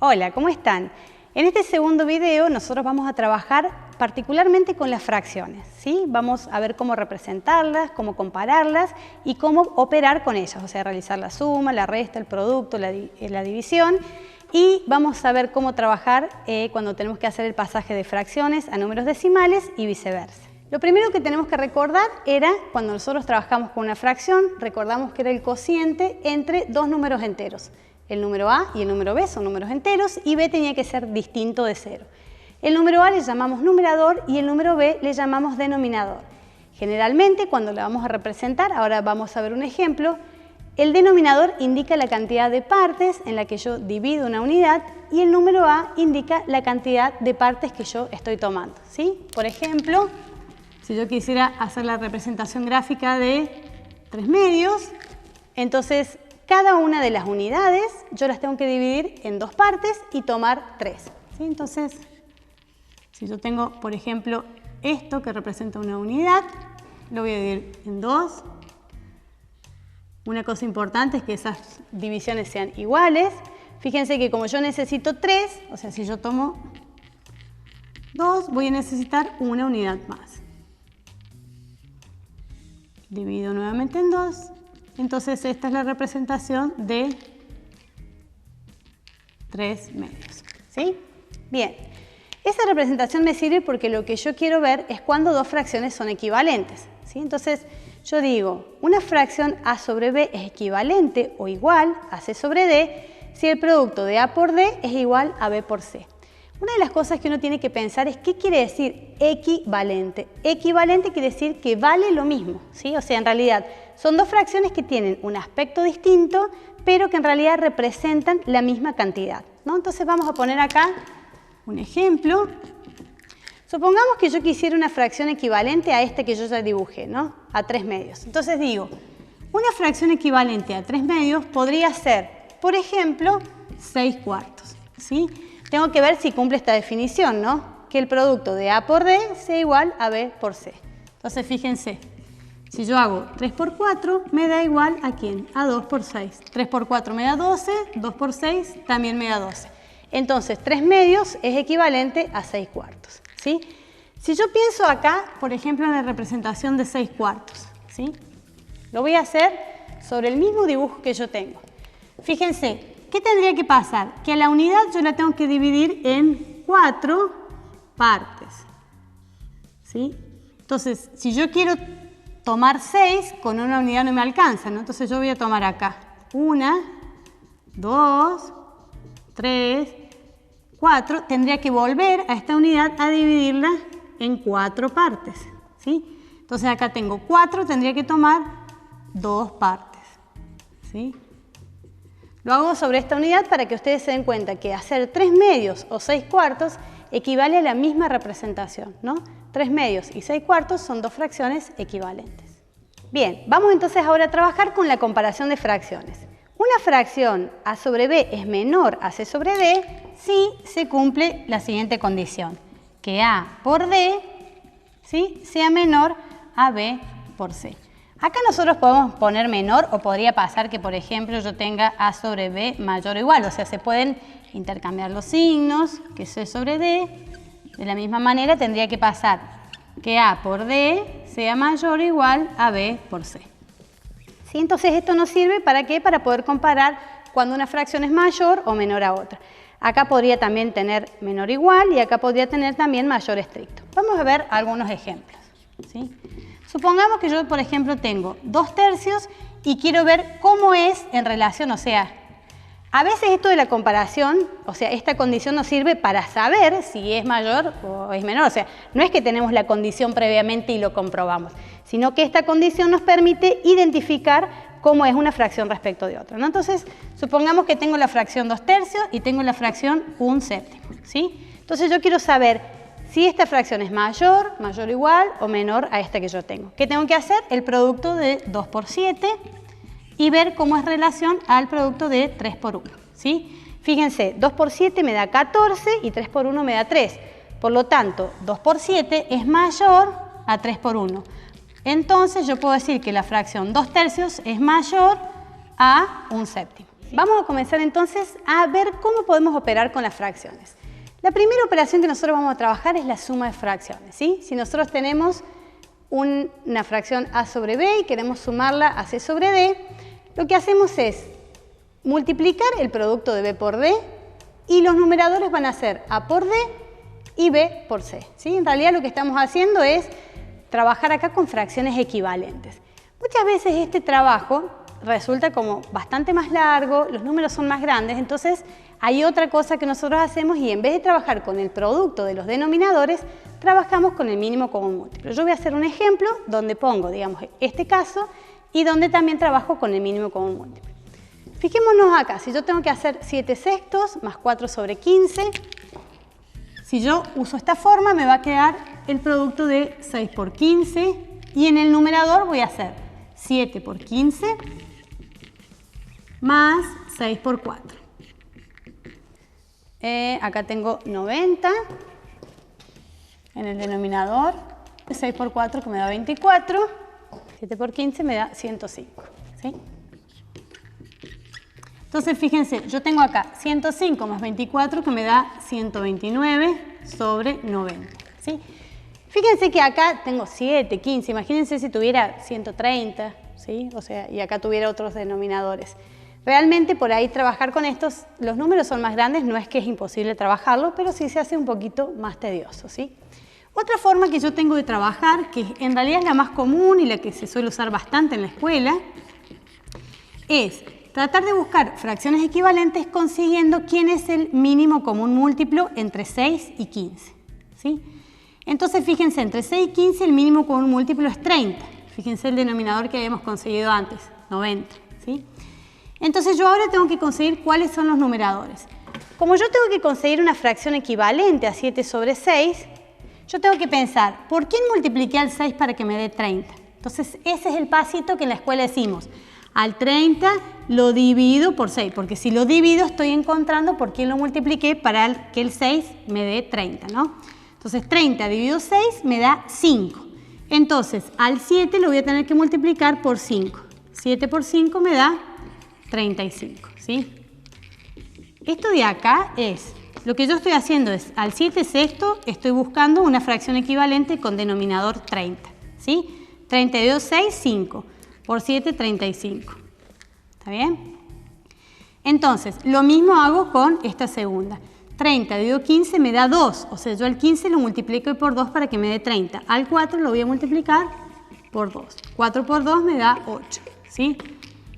Hola, ¿cómo están? En este segundo video nosotros vamos a trabajar particularmente con las fracciones, ¿sí? Vamos a ver cómo representarlas, cómo compararlas y cómo operar con ellas, o sea, realizar la suma, la resta, el producto, la división. Y vamos a ver cómo trabajar cuando tenemos que hacer el pasaje de fracciones a números decimales y viceversa. Lo primero que tenemos que recordar era, cuando nosotros trabajamos con una fracción, recordamos que era el cociente entre dos números enteros. El número A y el número B son números enteros y B tenía que ser distinto de 0. El número A le llamamos numerador y el número B le llamamos denominador. Generalmente, cuando lo vamos a representar, ahora vamos a ver un ejemplo, el denominador indica la cantidad de partes en la que yo divido una unidad y el número A indica la cantidad de partes que yo estoy tomando, ¿sí? Por ejemplo, si yo quisiera hacer la representación gráfica de 3/2, entonces cada una de las unidades yo las tengo que dividir en dos partes y tomar 3. ¿Sí? Entonces, si yo tengo, por ejemplo, esto que representa una unidad, lo voy a dividir en 2. Una cosa importante es que esas divisiones sean iguales. Fíjense que como yo necesito 3, o sea, si yo tomo 2, voy a necesitar una unidad más. Divido nuevamente en 2. Entonces esta es la representación de 3/2. ¿Sí? Bien. Esa representación me sirve porque lo que yo quiero ver es cuando dos fracciones son equivalentes. ¿Sí? Entonces yo digo, una fracción A sobre B es equivalente o igual a C sobre D si el producto de A por D es igual a B por C. Una de las cosas que uno tiene que pensar es qué quiere decir equivalente. Equivalente quiere decir que vale lo mismo, ¿sí? O sea, en realidad son dos fracciones que tienen un aspecto distinto, pero que en realidad representan la misma cantidad, ¿no? Entonces vamos a poner acá un ejemplo. Supongamos que yo quisiera una fracción equivalente a esta que yo ya dibujé, ¿no? A 3/2. Entonces digo, una fracción equivalente a 3/2 podría ser, por ejemplo, 6/4, ¿sí? Tengo que ver si cumple esta definición, ¿no? Que el producto de A por D sea igual a B por C. Entonces, fíjense, si yo hago 3 por 4, me da igual ¿a quién? A 2 por 6. 3 por 4 me da 12, 2 por 6 también me da 12. Entonces, 3/2 es equivalente a 6/4, ¿sí? Si yo pienso acá, por ejemplo, en la representación de 6/4, ¿sí? Lo voy a hacer sobre el mismo dibujo que yo tengo. Fíjense, ¿qué tendría que pasar? Que a la unidad yo la tengo que dividir en 4 partes, ¿sí? Entonces, si yo quiero tomar 6, con una unidad no me alcanza, ¿no? Entonces yo voy a tomar acá 1, 2, 3, 4. Tendría que volver a esta unidad a dividirla en 4 partes, ¿sí? Entonces acá tengo 4, tendría que tomar 2 partes, ¿sí? Lo hago sobre esta unidad para que ustedes se den cuenta que hacer 3/2 o 6/4 equivale a la misma representación, ¿no? 3/2 y 6/4 son dos fracciones equivalentes. Bien, vamos entonces ahora a trabajar con la comparación de fracciones. Una fracción A sobre B es menor a C sobre D si se cumple la siguiente condición, que A por D, ¿sí?, sea menor a B por C. Acá nosotros podemos poner menor o podría pasar que, por ejemplo, yo tenga A sobre B mayor o igual. O sea, se pueden intercambiar los signos, que C sobre D. De la misma manera tendría que pasar que A por D sea mayor o igual a B por C. ¿Sí? Entonces esto nos sirve ¿para qué? Para poder comparar cuando una fracción es mayor o menor a otra. Acá podría también tener menor o igual y acá podría tener también mayor estricto. Vamos a ver algunos ejemplos, ¿sí? Supongamos que yo, por ejemplo, tengo 2/3 y quiero ver cómo es en relación, o sea, a veces esto de la comparación, o sea, esta condición nos sirve para saber si es mayor o es menor. O sea, no es que tenemos la condición previamente y lo comprobamos, sino que esta condición nos permite identificar cómo es una fracción respecto de otra, ¿no? Entonces, supongamos que tengo la fracción 2/3 y tengo la fracción 1/7, ¿sí? Entonces yo quiero saber si esta fracción es mayor, mayor o igual o menor a esta que yo tengo. ¿Qué tengo que hacer? El producto de 2 por 7 y ver cómo es relación al producto de 3 por 1. ¿Sí? Fíjense, 2 por 7 me da 14 y 3 por 1 me da 3. Por lo tanto, 2 por 7 es mayor a 3 por 1. Entonces yo puedo decir que la fracción 2/3 es mayor a 1/7. vamos a comenzar entonces a ver cómo podemos operar con las fracciones. La primera operación que nosotros vamos a trabajar es la suma de fracciones, ¿sí? Si nosotros tenemos una fracción a sobre b y queremos sumarla a c sobre d, lo que hacemos es multiplicar el producto de b por d y los numeradores van a ser a por d y b por c, ¿sí? En realidad lo que estamos haciendo es trabajar acá con fracciones equivalentes. Muchas veces este trabajo resulta como bastante más largo, los números son más grandes, entonces hay otra cosa que nosotros hacemos y en vez de trabajar con el producto de los denominadores, trabajamos con el mínimo común múltiplo. Yo voy a hacer un ejemplo donde pongo, digamos, este caso y donde también trabajo con el mínimo común múltiplo. Fijémonos acá, si yo tengo que hacer 7 sextos más 4 sobre 15, si yo uso esta forma me va a quedar el producto de 6 por 15 y en el numerador voy a hacer 7 por 15 más 6 por 4. Acá tengo 90 en el denominador, 6 por 4 que me da 24, 7 por 15 me da 105, ¿sí? Entonces fíjense, yo tengo acá 105 más 24 que me da 129 sobre 90, ¿sí? Fíjense que acá tengo 7, 15, imagínense si tuviera 130, ¿sí? O sea, y acá tuviera otros denominadores. Realmente por ahí trabajar con estos, los números son más grandes, no es que es imposible trabajarlo, pero sí se hace un poquito más tedioso, ¿sí? Otra forma que yo tengo de trabajar, que en realidad es la más común y la que se suele usar bastante en la escuela, es tratar de buscar fracciones equivalentes consiguiendo quién es el mínimo común múltiplo entre 6 y 15, ¿sí? Entonces fíjense, entre 6 y 15 el mínimo común múltiplo es 30. Fíjense el denominador que habíamos conseguido antes, 90, ¿sí? Entonces yo ahora tengo que conseguir cuáles son los numeradores. Como yo tengo que conseguir una fracción equivalente a 7 sobre 6, yo tengo que pensar, ¿por quién multipliqué al 6 para que me dé 30? Entonces ese es el pasito que en la escuela decimos. Al 30 lo divido por 6, porque si lo divido estoy encontrando por quién lo multipliqué para que el 6 me dé 30, ¿no? Entonces 30 dividido 6 me da 5. Entonces al 7 lo voy a tener que multiplicar por 5. 7 por 5 me da 35, ¿sí? Esto de acá es, lo que yo estoy haciendo es, al 7 sexto estoy buscando una fracción equivalente con denominador 30, ¿sí? 30 dividido 6, 5. Por 7, 35. ¿Está bien? Entonces, lo mismo hago con esta segunda. 30 dividido 15 me da 2. O sea, yo al 15 lo multiplico por 2 para que me dé 30. Al 4 lo voy a multiplicar por 2. 4 por 2 me da 8. ¿Sí?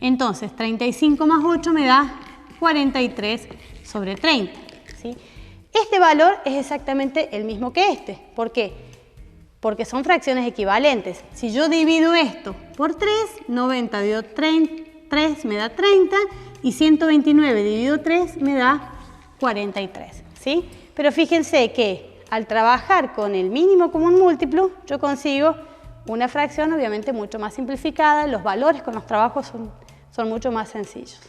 Entonces, 35 más 8 me da 43 sobre 30. ¿Sí? Este valor es exactamente el mismo que este. ¿Por qué? Porque son fracciones equivalentes. Si yo divido esto por 3, 90 dividido 3 me da 30 y 129 dividido 3 me da 43. ¿Sí? Pero fíjense que al trabajar con el mínimo común múltiplo, yo consigo una fracción obviamente mucho más simplificada, los valores con los trabajos son mucho más sencillos.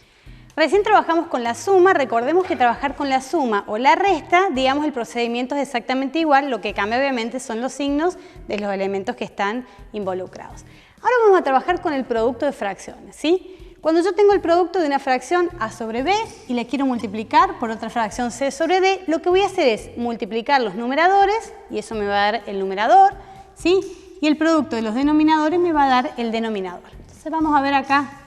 Recién trabajamos con la suma, recordemos que trabajar con la suma o la resta, digamos el procedimiento es exactamente igual, lo que cambia obviamente son los signos de los elementos que están involucrados. Ahora vamos a trabajar con el producto de fracciones, ¿sí? Cuando yo tengo el producto de una fracción a sobre b y la quiero multiplicar por otra fracción c sobre d, lo que voy a hacer es multiplicar los numeradores y eso me va a dar el numerador, ¿sí? Y el producto de los denominadores me va a dar el denominador. Entonces vamos a ver acá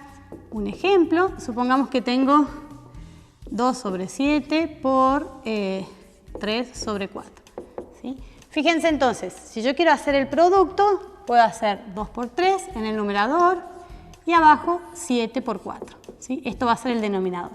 un ejemplo. Supongamos que tengo 2 sobre 7 por 3 sobre 4. ¿Sí? Fíjense entonces, si yo quiero hacer el producto, puedo hacer 2 por 3 en el numerador y abajo 7 por 4. ¿Sí? Esto va a ser el denominador.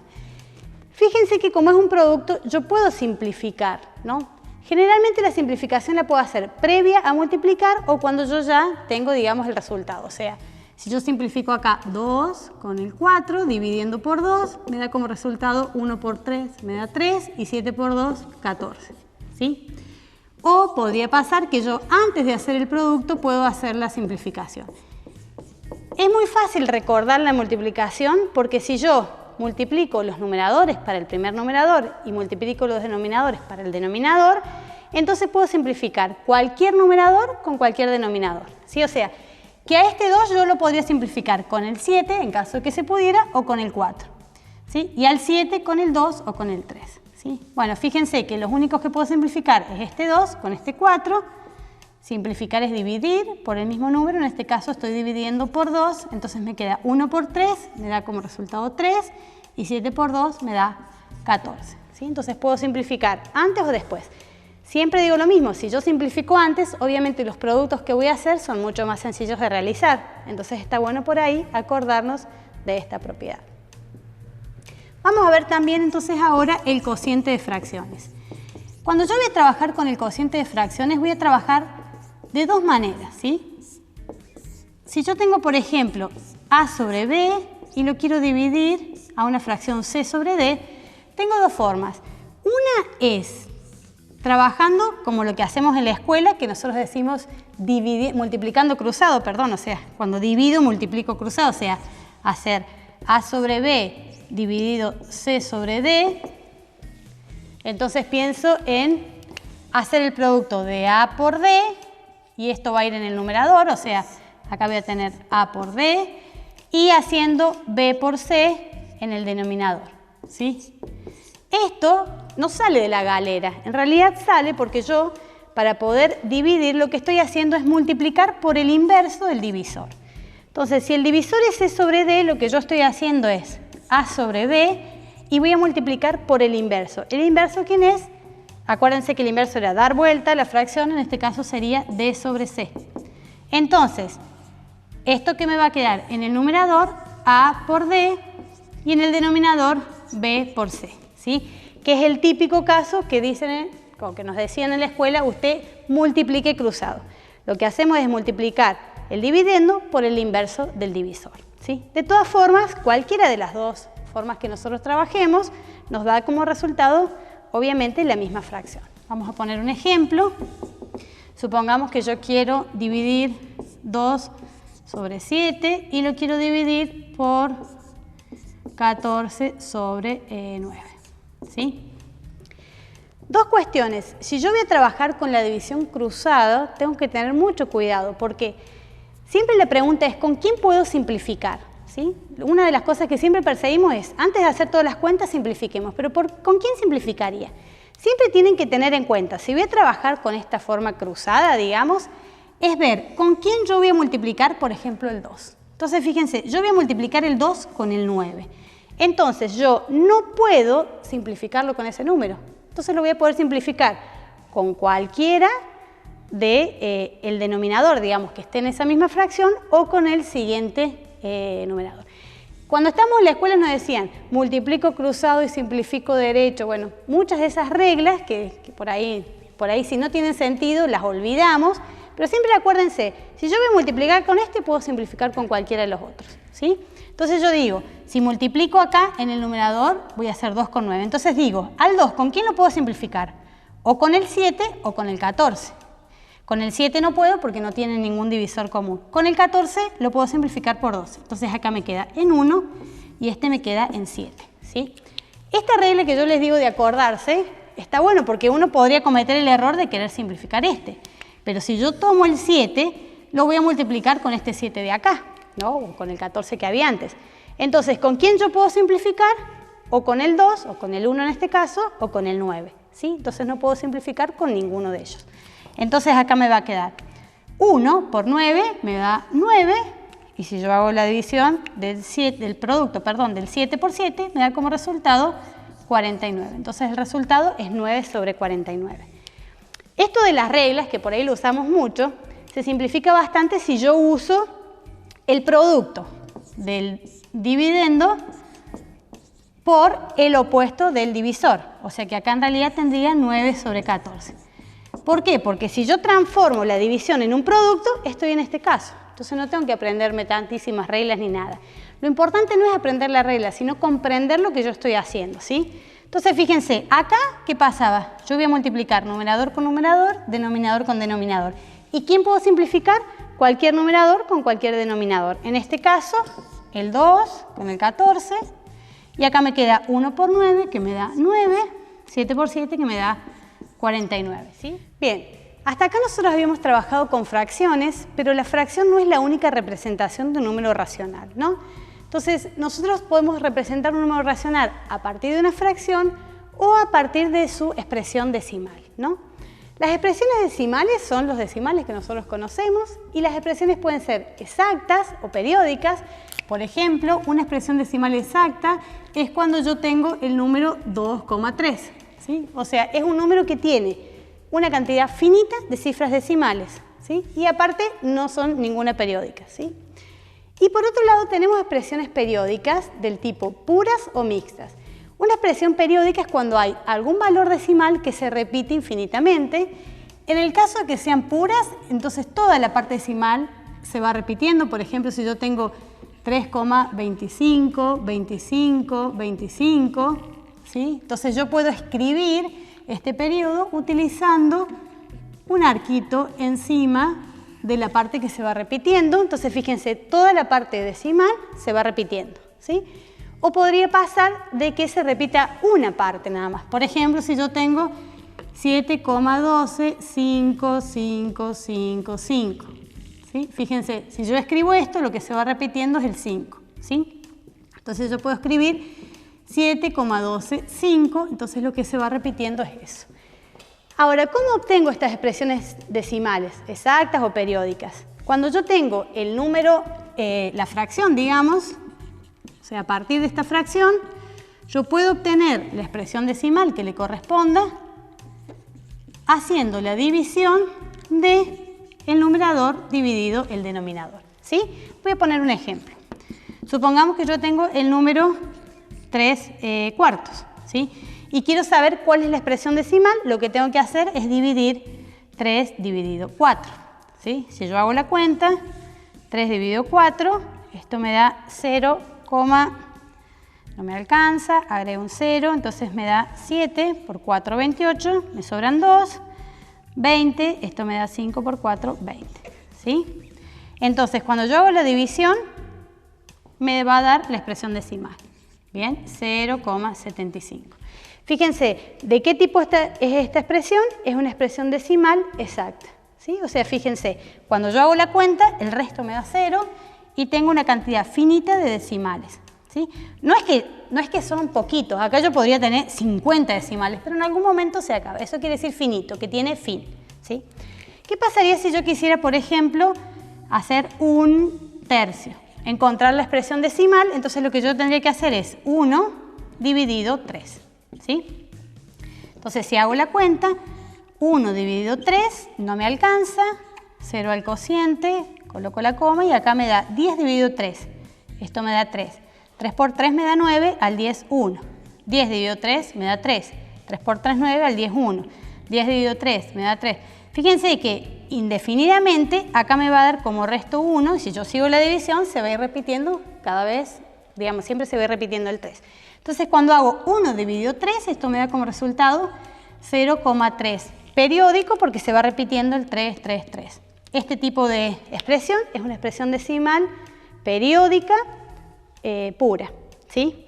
Fíjense que como es un producto, yo puedo simplificar, ¿no? Generalmente la simplificación la puedo hacer previa a multiplicar o cuando yo ya tengo, digamos, el resultado. O sea, si yo simplifico acá 2 con el 4, dividiendo por 2, me da como resultado 1 por 3, me da 3 y 7 por 2, 14. ¿Sí? O podría pasar que yo antes de hacer el producto puedo hacer la simplificación. Es muy fácil recordar la multiplicación porque si yo multiplico los numeradores para el primer numerador y multiplico los denominadores para el denominador, entonces puedo simplificar cualquier numerador con cualquier denominador. ¿Sí? O sea, que a este 2 yo lo podría simplificar con el 7 en caso de que se pudiera o con el 4. ¿sí? Y al 7 con el 2 o con el 3. ¿Sí? Bueno, fíjense que los únicos que puedo simplificar es este 2 con este 4. Simplificar es dividir por el mismo número, en este caso estoy dividiendo por 2, entonces me queda 1 por 3, me da como resultado 3, y 7 por 2 me da 14. ¿Sí? Entonces puedo simplificar antes o después. Siempre digo lo mismo, si yo simplifico antes, obviamente los productos que voy a hacer son mucho más sencillos de realizar. Entonces está bueno por ahí acordarnos de esta propiedad. Vamos a ver también entonces ahora el cociente de fracciones. Cuando yo voy a trabajar con el cociente de fracciones, voy a trabajar de dos maneras, ¿sí? Si yo tengo, por ejemplo, A sobre B y lo quiero dividir a una fracción C sobre D, tengo dos formas. Una es trabajando como lo que hacemos en la escuela, que nosotros decimos multiplicando cruzado, perdón, o sea, cuando divido multiplico cruzado, o sea, hacer A sobre B dividido C sobre D. Entonces pienso en hacer el producto de A por D, y esto va a ir en el numerador, o sea, acá voy a tener A por D, y haciendo B por C en el denominador, ¿sí? Esto no sale de la galera, en realidad sale porque yo, para poder dividir, lo que estoy haciendo es multiplicar por el inverso del divisor. Entonces, si el divisor es C sobre D, lo que yo estoy haciendo es A sobre B, y voy a multiplicar por el inverso. ¿El inverso quién es? Acuérdense que el inverso era dar vuelta a la fracción, en este caso sería D sobre C. Entonces, esto que me va a quedar en el numerador, A por D, y en el denominador, B por C, ¿sí? Que es el típico caso que dicen, como que nos decían en la escuela, usted multiplique cruzado. Lo que hacemos es multiplicar el dividendo por el inverso del divisor, ¿sí? De todas formas, cualquiera de las dos formas que nosotros trabajemos nos da como resultado, obviamente, la misma fracción. Vamos a poner un ejemplo. Supongamos que yo quiero dividir 2 sobre 7 y lo quiero dividir por 14 sobre 9. ¿Sí? Dos cuestiones. Si yo voy a trabajar con la división cruzada, tengo que tener mucho cuidado porque siempre la pregunta es ¿con quién puedo simplificar? ¿Sí? Una de las cosas que siempre perseguimos es, antes de hacer todas las cuentas, simplifiquemos. Pero ¿con quién simplificaría? Siempre tienen que tener en cuenta, si voy a trabajar con esta forma cruzada, digamos, es ver con quién yo voy a multiplicar, por ejemplo, el 2. Entonces, fíjense, yo voy a multiplicar el 2 con el 9. Entonces, yo no puedo simplificarlo con ese número. Entonces, lo voy a poder simplificar con cualquiera del denominador, digamos, que esté en esa misma fracción, o con el siguiente numerador. Cuando estamos en la escuela nos decían multiplico cruzado y simplifico derecho. Bueno, muchas de esas reglas que por ahí si no tienen sentido las olvidamos, pero siempre acuérdense, si yo voy a multiplicar con este puedo simplificar con cualquiera de los otros, ¿sí? Entonces yo digo, si multiplico acá en el numerador voy a hacer 2 con 9. Entonces digo, al 2, ¿con quién lo puedo simplificar? O con el 7 o con el 14. Con el 7 no puedo porque no tiene ningún divisor común. Con el 14 lo puedo simplificar por 2. Entonces acá me queda en 1 y este me queda en 7. ¿Sí? Esta regla que yo les digo de acordarse está bueno porque uno podría cometer el error de querer simplificar este. Pero si yo tomo el 7, lo voy a multiplicar con este 7 de acá, ¿no? O con el 14 que había antes. Entonces, ¿con quién yo puedo simplificar? O con el 2, o con el 1 en este caso, o con el 9. ¿Sí? Entonces no puedo simplificar con ninguno de ellos. Entonces acá me va a quedar 1 por 9 me da 9, y si yo hago la división del 7 por 7, me da como resultado 49. Entonces el resultado es 9 sobre 49. Esto de las reglas, que por ahí lo usamos mucho, se simplifica bastante si yo uso el producto del dividendo por el opuesto del divisor. O sea que acá en realidad tendría 9 sobre 14. ¿Por qué? Porque si yo transformo la división en un producto, estoy en este caso. Entonces no tengo que aprenderme tantísimas reglas ni nada. Lo importante no es aprender la regla, sino comprender lo que yo estoy haciendo, ¿sí? Entonces fíjense, acá, ¿qué pasaba? Yo voy a multiplicar numerador con numerador, denominador con denominador. ¿Y quién puedo simplificar? Cualquier numerador con cualquier denominador. En este caso, el 2 con el 14. Y acá me queda 1 por 9, que me da 9, 7 por 7, que me da 49, ¿sí? Bien, hasta acá nosotros habíamos trabajado con fracciones, pero la fracción no es la única representación de un número racional, ¿no? Entonces, nosotros podemos representar un número racional a partir de una fracción o a partir de su expresión decimal, ¿no? Las expresiones decimales son los decimales que nosotros conocemos y las expresiones pueden ser exactas o periódicas. Por ejemplo, una expresión decimal exacta es cuando yo tengo el número 2,3, ¿sí? O sea, es un número que tiene una cantidad finita de cifras decimales, ¿sí? Y aparte no son ninguna periódica, ¿sí? Y por otro lado tenemos expresiones periódicas del tipo puras o mixtas. Una expresión periódica es cuando hay algún valor decimal que se repite infinitamente. En el caso de que sean puras, entonces toda la parte decimal se va repitiendo. Por ejemplo, si yo tengo 3,25, 25, 25, ¿sí? Entonces yo puedo escribir este periodo utilizando un arquito encima de la parte que se va repitiendo. Entonces fíjense, toda la parte decimal se va repitiendo, ¿sí? O podría pasar de que se repita una parte nada más. Por ejemplo, si yo tengo 7,125555, ¿sí? Fíjense, si yo escribo esto, lo que se va repitiendo es el 5, ¿sí? Entonces yo puedo escribir 7,125, entonces lo que se va repitiendo es eso. Ahora, ¿cómo obtengo estas expresiones decimales, exactas o periódicas? Cuando yo tengo el número, la fracción, digamos, o sea, a partir de esta fracción, yo puedo obtener la expresión decimal que le corresponda haciendo la división del numerador dividido el denominador, ¿sí? Voy a poner un ejemplo. Supongamos que yo tengo el número 3 cuartos, ¿sí? Y quiero saber cuál es la expresión decimal. Lo que tengo que hacer es dividir 3 dividido 4, ¿sí? Si yo hago la cuenta, 3 dividido 4, esto me da 0, no me alcanza, agrego un 0, entonces me da 7 por 4, 28, me sobran 2, 20, esto me da 5 por 4, 20, ¿sí? Entonces, cuando yo hago la división, me va a dar la expresión decimal, ¿bien? 0,75. Fíjense, ¿de qué tipo es esta expresión? Es una expresión decimal exacta, ¿sí? O sea, fíjense, cuando yo hago la cuenta, el resto me da 0 y tengo una cantidad finita de decimales, ¿sí? No es que son poquitos, acá yo podría tener 50 decimales, pero en algún momento se acaba. Eso quiere decir finito, que tiene fin, ¿sí? ¿Qué pasaría si yo quisiera, por ejemplo, hacer un tercio? Encontrar la expresión decimal, entonces lo que yo tendría que hacer es 1 dividido 3, ¿sí? Entonces, si hago la cuenta, 1 dividido 3 no me alcanza, 0 al cociente, coloco la coma y acá me da 10 dividido 3. Esto me da 3. 3 por 3 me da 9, al 10, 1. 10 dividido 3 me da 3. 3 por 3, 9, al 10, 1. 10 dividido 3 me da 3. Fíjense que indefinidamente acá me va a dar como resto 1. Si yo sigo la división, se va a ir repitiendo cada vez, digamos, siempre se va a ir repitiendo el 3. Entonces, cuando hago 1 dividido 3, esto me da como resultado 0,3. Periódico porque se va repitiendo el 3, 3, 3. Este tipo de expresión es una expresión decimal periódica pura, ¿sí?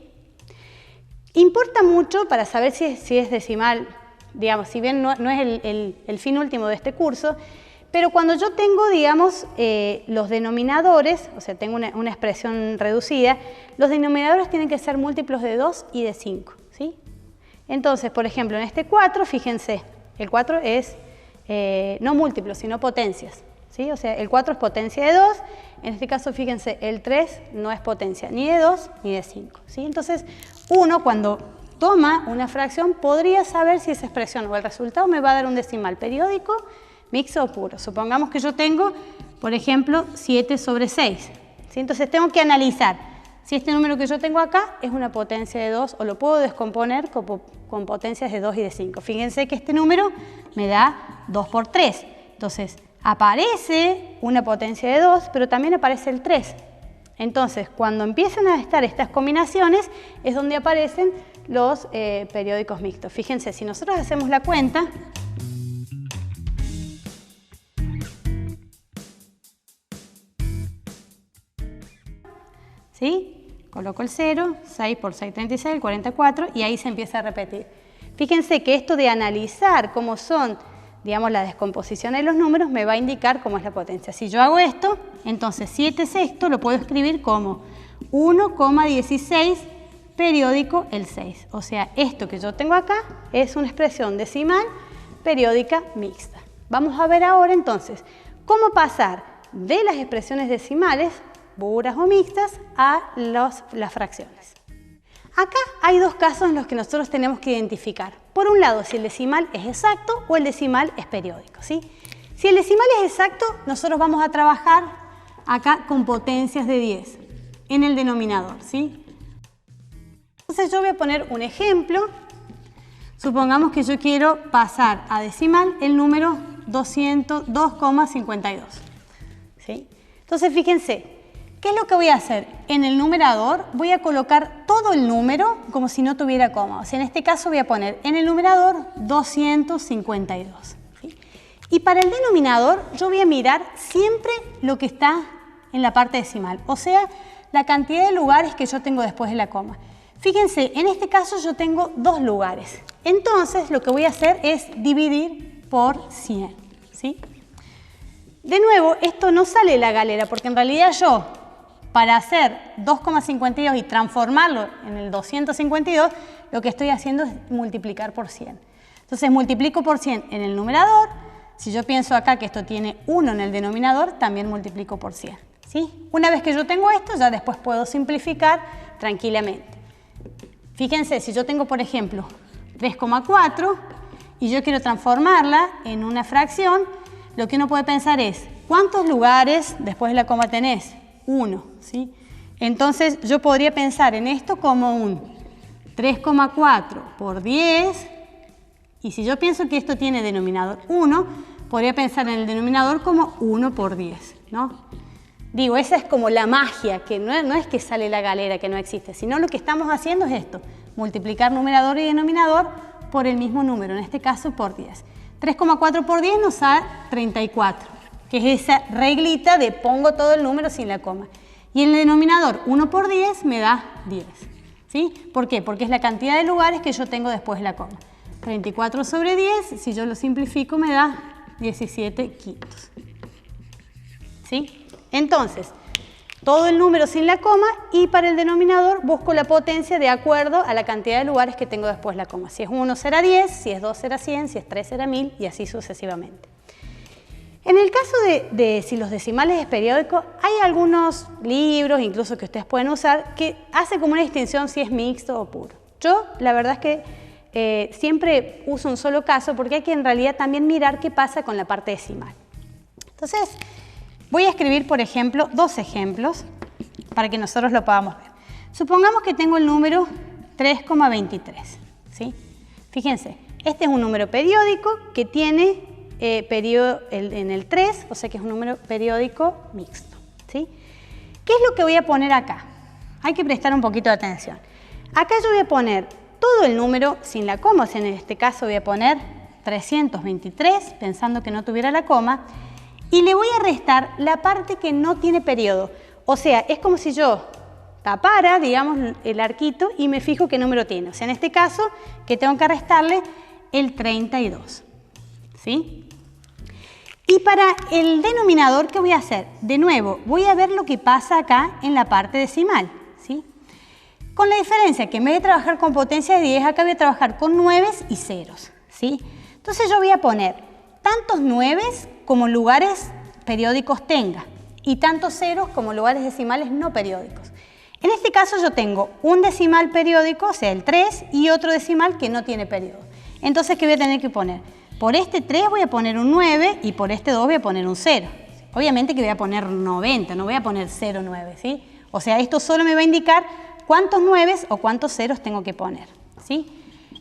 Importa mucho para saber si es decimal, digamos, si bien no es el fin último de este curso, pero cuando yo tengo, digamos, los denominadores, o sea, tengo una expresión reducida, los denominadores tienen que ser múltiplos de 2 y de 5, ¿sí? Entonces, por ejemplo, en este 4, fíjense, el 4 es no múltiplos, sino potencias, ¿sí? O sea, el 4 es potencia de 2, en este caso, fíjense, el 3 no es potencia ni de 2 ni de 5, ¿sí? Entonces, uno cuando toma una fracción podría saber si esa expresión o el resultado me va a dar un decimal periódico, mixto o puro. Supongamos que yo tengo, por ejemplo, 7 sobre 6, ¿sí? Entonces, tengo que analizar si este número que yo tengo acá es una potencia de 2 o lo puedo descomponer con potencias de 2 y de 5. Fíjense que este número me da 2 por 3. Entonces, aparece una potencia de 2, pero también aparece el 3. Entonces, cuando empiezan a estar estas combinaciones, es donde aparecen los periódicos mixtos. Fíjense, si nosotros hacemos la cuenta, ¿sí? Coloco el 0, 6 por 6, 36, el 44, y ahí se empieza a repetir. Fíjense que esto de analizar cómo son, digamos, la descomposición de los números me va a indicar cómo es la potencia. Si yo hago esto, entonces 7 sextos lo puedo escribir como 1,16 periódico el 6. O sea, esto que yo tengo acá es una expresión decimal periódica mixta. Vamos a ver ahora entonces cómo pasar de las expresiones decimales, puras o mixtas, a las fracciones. Acá hay dos casos en los que nosotros tenemos que identificar. Por un lado, si el decimal es exacto o el decimal es periódico, ¿sí? Si el decimal es exacto, nosotros vamos a trabajar acá con potencias de 10 en el denominador, ¿sí? Entonces yo voy a poner un ejemplo. Supongamos que yo quiero pasar a decimal el número 202,52. ¿Sí? Entonces fíjense, ¿qué es lo que voy a hacer? En el numerador voy a colocar todo el número como si no tuviera coma. O sea, en este caso voy a poner en el numerador 252. ¿Sí? Y para el denominador yo voy a mirar siempre lo que está en la parte decimal. O sea, la cantidad de lugares que yo tengo después de la coma. Fíjense, en este caso yo tengo 2 lugares. Entonces lo que voy a hacer es dividir por 100. ¿Sí? De nuevo, esto no sale de la galera porque en realidad yo, para hacer 2,52 y transformarlo en el 252, lo que estoy haciendo es multiplicar por 100. Entonces multiplico por 100 en el numerador. Si yo pienso acá que esto tiene 1 en el denominador, también multiplico por 100. ¿Sí? Una vez que yo tengo esto, ya después puedo simplificar tranquilamente. Fíjense, si yo tengo, por ejemplo, 3,4 y yo quiero transformarla en una fracción, lo que uno puede pensar es, ¿cuántos lugares después de la coma tenés? 1, ¿sí? Entonces yo podría pensar en esto como un 3,4 por 10, y si yo pienso que esto tiene denominador 1, podría pensar en el denominador como 1 por 10, ¿no? Digo, esa es como la magia, que no es que sale la galera, que no existe, sino lo que estamos haciendo es esto, multiplicar numerador y denominador por el mismo número, en este caso por 10. 3,4 por 10 nos da 34, que es esa reglita de pongo todo el número sin la coma. Y en el denominador 1 por 10 me da 10. ¿Sí? ¿Por qué? Porque es la cantidad de lugares que yo tengo después de la coma. 34 sobre 10, si yo lo simplifico, me da 17 quintos. ¿Sí? Entonces, todo el número sin la coma y para el denominador busco la potencia de acuerdo a la cantidad de lugares que tengo después de la coma. Si es 1 será 10, si es 2 será 100, si es 3 será 1000 y así sucesivamente. En el caso de si los decimales es periódico, hay algunos libros, incluso que ustedes pueden usar, que hacen como una distinción si es mixto o puro. Yo, la verdad es que siempre uso un solo caso porque hay que en realidad también mirar qué pasa con la parte decimal. Entonces, voy a escribir, por ejemplo, 2 ejemplos para que nosotros lo podamos ver. Supongamos que tengo el número 3,23. ¿Sí? Fíjense, este es un número periódico que tiene periodo en el 3, o sea que es un número periódico mixto. ¿Sí? ¿Qué es lo que voy a poner acá? Hay que prestar un poquito de atención. Acá yo voy a poner todo el número sin la coma, o sea, en este caso voy a poner 323, pensando que no tuviera la coma, y le voy a restar la parte que no tiene periodo. O sea, es como si yo tapara, digamos, el arquito y me fijo qué número tiene. O sea, en este caso, que tengo que restarle el 32. ¿Sí? Y para el denominador, ¿qué voy a hacer? De nuevo, voy a ver lo que pasa acá en la parte decimal. ¿Sí? Con la diferencia que en vez de trabajar con potencia de 10, acá voy a trabajar con 9 y ceros. ¿Sí? Entonces yo voy a poner tantos 9 como lugares periódicos tenga y tantos ceros como lugares decimales no periódicos. En este caso yo tengo un decimal periódico, o sea el 3, y otro decimal que no tiene periodo. Entonces, ¿qué voy a tener que poner? Por este 3 voy a poner un 9 y por este 2 voy a poner un 0. Obviamente que voy a poner 90, no voy a poner 0,9, ¿sí? O sea, esto solo me va a indicar cuántos 9 o cuántos ceros tengo que poner, ¿sí?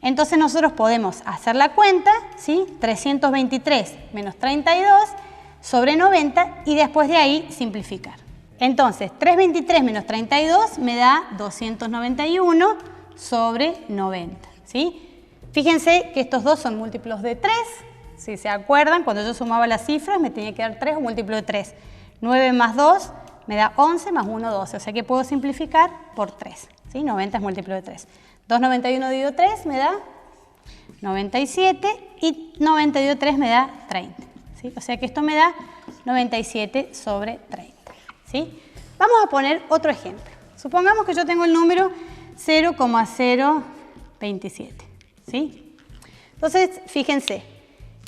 Entonces nosotros podemos hacer la cuenta, ¿sí? 323 menos 32 sobre 90 y después de ahí simplificar. Entonces, 323 menos 32 me da 291 sobre 90, ¿sí? Fíjense que estos dos son múltiplos de 3. Si se acuerdan, cuando yo sumaba las cifras me tenía que dar 3 o múltiplo de 3. 9 más 2 me da 11 más 1, 12. O sea que puedo simplificar por 3. ¿Sí? 90 es múltiplo de 3. 291 dividido 3 me da 97 y 90 dividido 3 me da 30. ¿Sí? O sea que esto me da 97 sobre 30. ¿Sí? Vamos a poner otro ejemplo. Supongamos que yo tengo el número 0,027, ¿sí? Entonces, fíjense,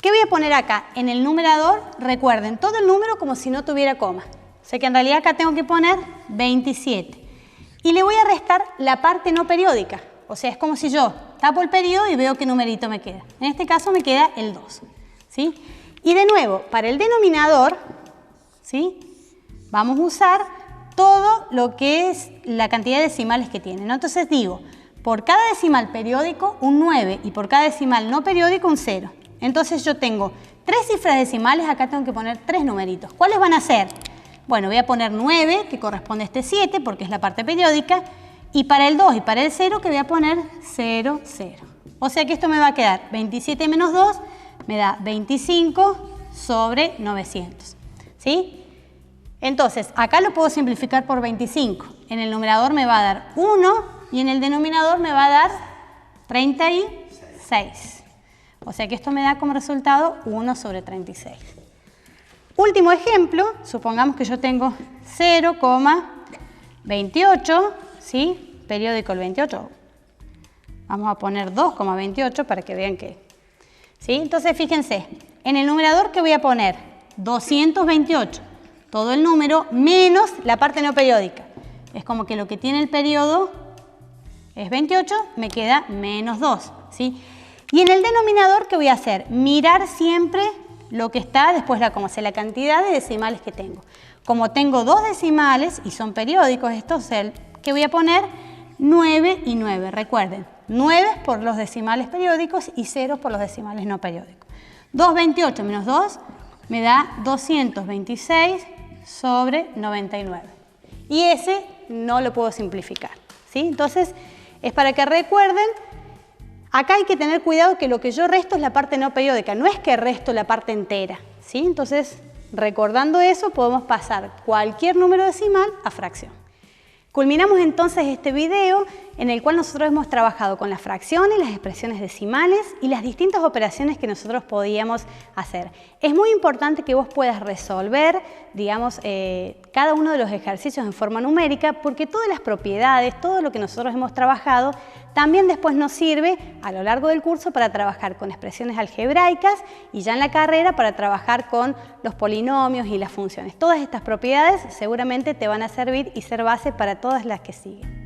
¿qué voy a poner acá? En el numerador, recuerden, todo el número como si no tuviera coma. O sea que en realidad acá tengo que poner 27. Y le voy a restar la parte no periódica. O sea, es como si yo tapo el periodo y veo qué numerito me queda. En este caso me queda el 2, ¿sí? Y de nuevo, para el denominador, ¿sí? Vamos a usar todo lo que es la cantidad de decimales que tiene, ¿no? Entonces digo, por cada decimal periódico un 9 y por cada decimal no periódico un 0. Entonces yo tengo 3 cifras decimales, acá tengo que poner 3 numeritos. ¿Cuáles van a ser? Bueno, voy a poner 9, que corresponde a este 7, porque es la parte periódica, y para el 2 y para el 0, que voy a poner 0, 0. O sea que esto me va a quedar 27 menos 2, me da 25 sobre 900, ¿sí? Entonces, acá lo puedo simplificar por 25. En el numerador me va a dar 1 y en el denominador me va a dar 36. O sea que esto me da como resultado 1 sobre 36. Último ejemplo, supongamos que yo tengo 0,28, ¿sí? Periódico el 28. Vamos a poner 2,28 para que vean que... ¿sí? Entonces, fíjense, en el numerador, ¿qué voy a poner? 228. Todo el número menos la parte no periódica. Es como que lo que tiene el periodo es 28, me queda menos 2, ¿sí? Y en el denominador, ¿qué voy a hacer? Mirar siempre lo que está después, la cantidad de decimales que tengo. Como tengo 2 decimales y son periódicos estos, ¿qué voy a poner? 9 y 9. Recuerden, 9 por los decimales periódicos y 0 por los decimales no periódicos. 228 menos 2 me da 226 sobre 99. Y ese no lo puedo simplificar, ¿sí? Entonces, es para que recuerden, acá hay que tener cuidado que lo que yo resto es la parte no periódica, no es que resto la parte entera, ¿sí? Entonces, recordando eso, podemos pasar cualquier número decimal a fracción. Culminamos entonces este video en el cual nosotros hemos trabajado con las fracciones, las expresiones decimales y las distintas operaciones que nosotros podíamos hacer. Es muy importante que vos puedas resolver, digamos, cada uno de los ejercicios en forma numérica, porque todas las propiedades, todo lo que nosotros hemos trabajado, también después nos sirve a lo largo del curso para trabajar con expresiones algebraicas y ya en la carrera para trabajar con los polinomios y las funciones. Todas estas propiedades seguramente te van a servir y ser base para todas las que siguen.